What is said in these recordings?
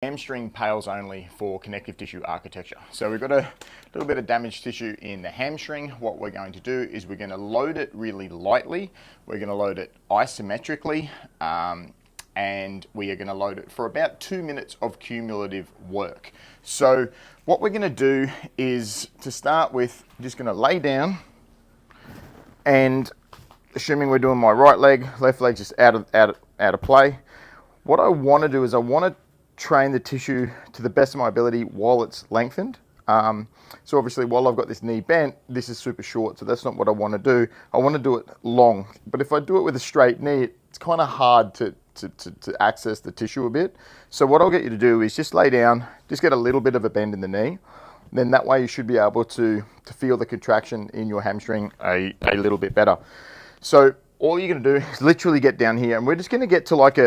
hamstring PAILs only for connective tissue architecture. So we've got a little bit of damaged tissue in the hamstring. What we're going to do is we're going to load it really lightly. We're going to load it isometrically, and we are going to load it for about 2 minutes of cumulative work. So what we're going to do is, to start with, I'm just going to lay down, and assuming we're doing my right leg, left leg just out of play. What I want to do is I want to train the tissue to the best of my ability while it's lengthened. So obviously while I've got this knee bent, this is super short, so that's not what I want to do. I want to do it long. But if I do it with a straight knee, it's kind of hard to access the tissue a bit. So what I'll get you to do is just lay down, just get a little bit of a bend in the knee. Then that way you should be able to feel the contraction in your hamstring a little bit better. So all you're going to do is literally get down here, and we're just going to get to like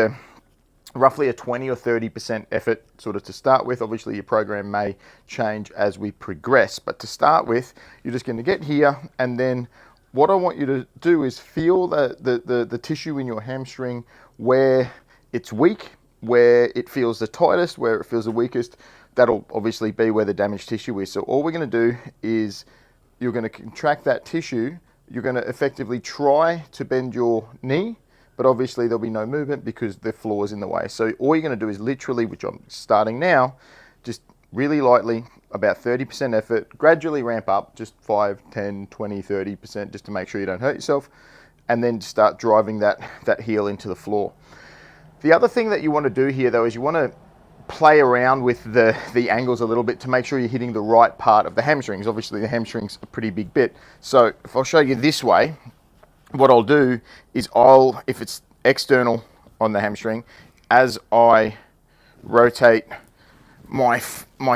roughly a 20 or 30% effort sort of to start with. Obviously your program may change as we progress, but to start with, you're just going to get here, and then what I want you to do is feel the tissue in your hamstring where it's weak, where it feels the tightest, where it feels the weakest. That'll obviously be where the damaged tissue is. So all we're going to do is you're going to contract that tissue. You're going to effectively try to bend your knee, but obviously there'll be no movement because the floor is in the way. So all you're going to do is literally, which I'm starting now, just really lightly, about 30% effort, gradually ramp up, just 5, 10, 20, 30%, just to make sure you don't hurt yourself, and then start driving that heel into the floor. The other thing that you want to do here though is you want to play around with the angles a little bit to make sure you're hitting the right part of the hamstrings. Obviously the hamstring's a pretty big bit. So if I'll show you this way, what I'll do is if it's external on the hamstring, as I rotate my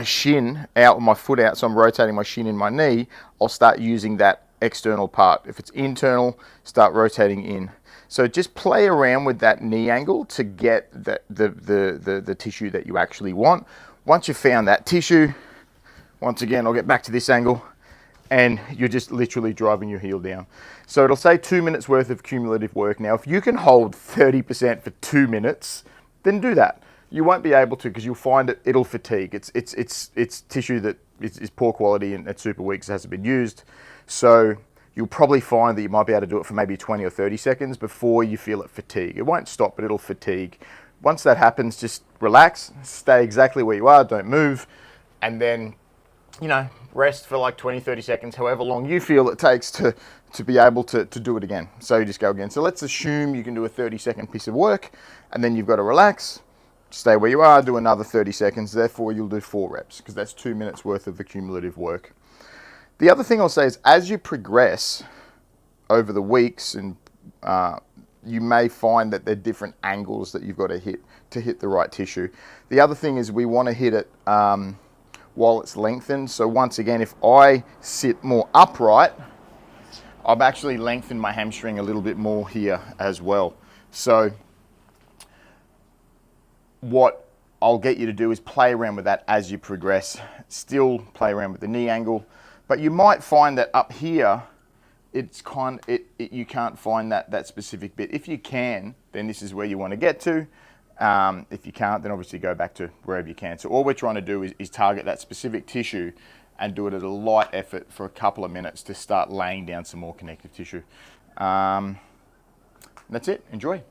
shin out, my foot out, so I'm rotating my shin in my knee, I'll start using that external part. If it's internal, start rotating in. So just play around with that knee angle to get the tissue that you actually want. Once you've found that tissue, once again, I'll get back to this angle, and you're just literally driving your heel down. So it'll say 2 minutes worth of cumulative work. Now, if you can hold 30% for 2 minutes, then do that. You won't be able to, because you'll find it'll fatigue. It's tissue that is poor quality and it's super weak, so it hasn't been used. So you'll probably find that you might be able to do it for maybe 20 or 30 seconds before you feel it fatigue. It won't stop, but it'll fatigue. Once that happens, just relax, stay exactly where you are, don't move, and then, you know, rest for like 20, 30 seconds, however long you feel it takes to be able to do it again. So you just go again. So let's assume you can do a 30-second piece of work, and then you've got to relax, stay where you are, do another 30 seconds. Therefore, you'll do 4 reps, because that's 2 minutes worth of the cumulative work. The other thing I'll say is, as you progress over the weeks, and you may find that there are different angles that you've got to hit the right tissue. The other thing is we want to hit it while it's lengthened. So once again, if I sit more upright, I've actually lengthened my hamstring a little bit more here as well. So what I'll get you to do is play around with that as you progress. Still play around with the knee angle, but you might find that up here, you can't find that specific bit. If you can, then this is where you want to get to. If you can't, then obviously go back to wherever you can. So all we're trying to do is target that specific tissue and do it at a light effort for a couple of minutes to start laying down some more connective tissue. That's it. Enjoy.